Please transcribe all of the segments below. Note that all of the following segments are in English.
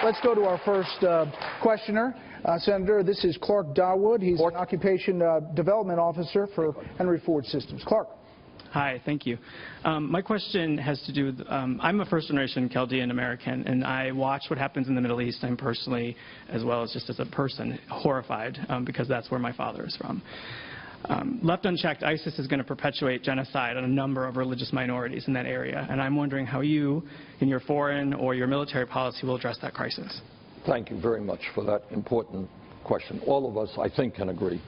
Let's go to our first questioner. Senator, this is Clark Darwood. He's an Occupation Development Officer for Henry Ford Systems. Clark. Hi, thank you. My question has to do with, I'm a first-generation Chaldean American, and I watch what happens in the Middle East. I'm personally, as well as just as a person, horrified because that's where my father is from. Left unchecked, ISIS is going to perpetuate genocide on a number of religious minorities in that area, and I'm wondering how you, in your foreign or your military policy, will address that crisis. Thank you very much for that important question. All of us, I think, can agree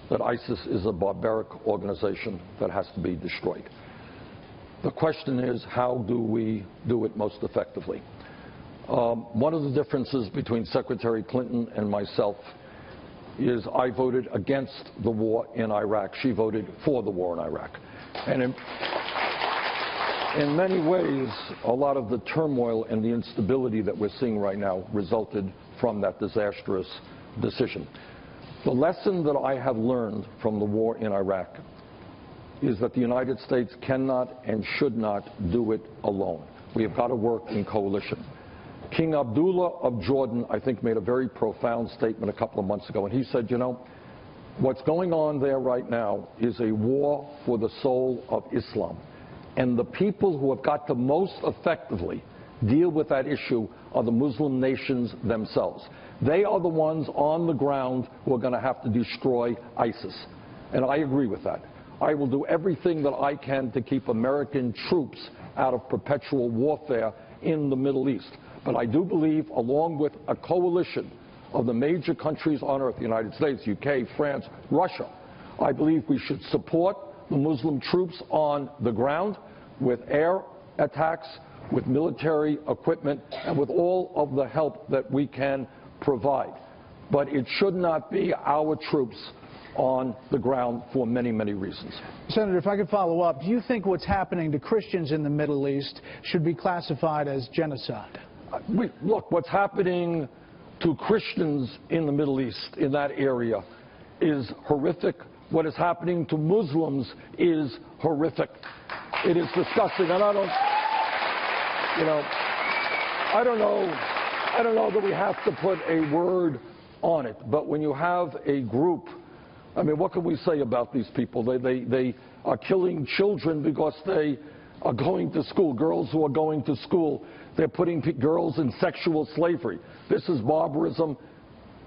that ISIS is a barbaric organization that has to be destroyed. The question is, how do we do it most effectively? One of the differences between Secretary Clinton and myself is I voted against the war in Iraq. She voted for the war in Iraq. And in many ways, a lot of the turmoil and the instability that we're seeing right now resulted from that disastrous decision. The lesson that I have learned from the war in Iraq is that the United States cannot and should not do it alone. We have got to work in coalition. King Abdullah of Jordan, I think, made a very profound statement a couple of months ago, and he said, you know, what's going on there right now is a war for the soul of Islam. And the people who have got to most effectively deal with that issue are the Muslim nations themselves. They are the ones on the ground who are going to have to destroy ISIS. And I agree with that. I will do everything that I can to keep American troops out of perpetual warfare in the Middle East. But I do believe, along with a coalition of the major countries on earth, the United States, UK, France, Russia, I believe we should support the Muslim troops on the ground with air attacks, with military equipment, and with all of the help that we can provide. But it should not be our troops on the ground for many, many reasons. Senator, if I could follow up, do you think what's happening to Christians in the Middle East should be classified as genocide? Look, what's happening to Christians in the Middle East, in that area, is horrific. What is happening to Muslims is horrific. It is disgusting. And I don't know that we have to put a word on it. But when you have a group, I mean, what can we say about these people? They are killing children because they are going to school, girls who are going to school. They're putting girls in sexual slavery. This is barbarism.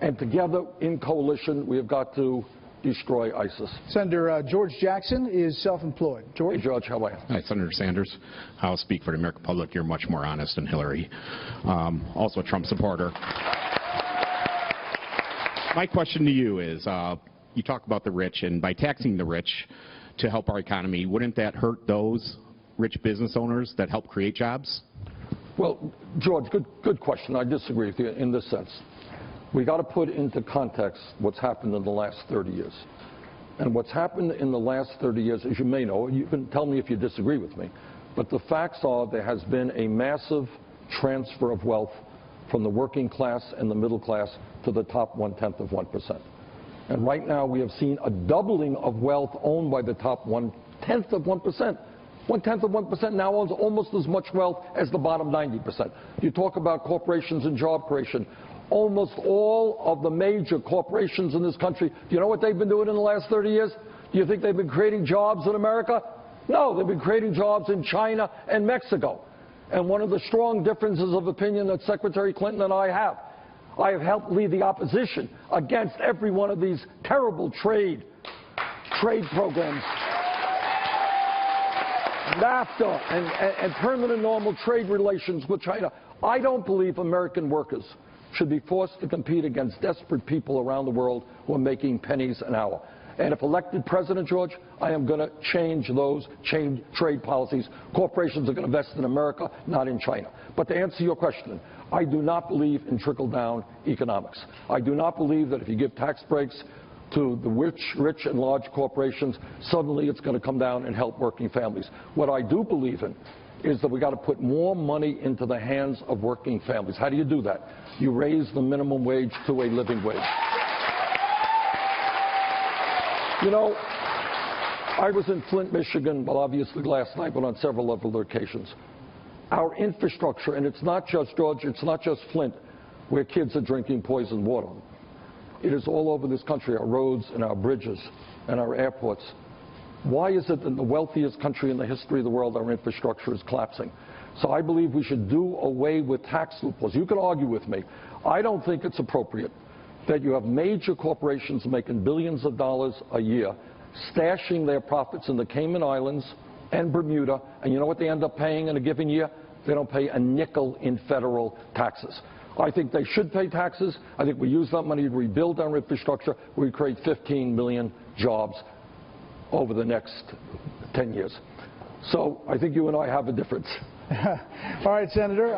And together, in coalition, we have got to destroy ISIS. Senator George Jackson is self-employed. George? Hey, George, how are you? Hi, Senator Sanders. I'll speak for the American public. You're much more honest than Hillary. Also a Trump supporter. My question to you is, you talk about the rich, and by taxing the rich to help our economy, wouldn't that hurt those rich business owners that help create jobs? Well, George, good question. I disagree with you in this sense. We got to put into context what's happened in the last 30 years. And what's happened in the last 30 years, as you may know, you can tell me if you disagree with me, but the facts are there has been a massive transfer of wealth from the working class and the middle class to the top 1/10 of 1%. And right now we have seen a doubling of wealth owned by the top 1/10 of 1%. 1/10 of 1% now owns almost as much wealth as the bottom 90%. You talk about corporations and job creation. Almost all of the major corporations in this country, do you know what they've been doing in the last 30 years? Do you think they've been creating jobs in America? No, they've been creating jobs in China and Mexico. And one of the strong differences of opinion that Secretary Clinton and I have helped lead the opposition against every one of these terrible trade programs. NAFTA and permanent normal trade relations with China. I don't believe American workers should be forced to compete against desperate people around the world who are making pennies an hour. And if elected president, George, I am going to change those trade policies. Corporations are going to invest in America, not in China. But to answer your question, I do not believe in trickle-down economics. I do not believe that if you give tax breaks to the rich and large corporations, suddenly it's going to come down and help working families. What I do believe in is that we got to put more money into the hands of working families. How do you do that? You raise the minimum wage to a living wage. You know, I was in Flint, Michigan, well, obviously last night, but on several other occasions. Our infrastructure, and it's not just, George, it's not just Flint. where kids are drinking poisoned water. It is all over this country, our roads and our bridges and our airports. Why is it that in the wealthiest country in the history of the world, our infrastructure is collapsing? So I believe we should do away with tax loopholes. You can argue with me. I don't think it's appropriate that you have major corporations making billions of dollars a year, stashing their profits in the Cayman Islands and Bermuda, and you know what they end up paying in a given year? They don't pay a nickel in federal taxes. I think they should pay taxes. I think we use that money to rebuild our infrastructure. We create 15 million jobs over the next 10 years. So I think you and I have a difference. All right, Senator.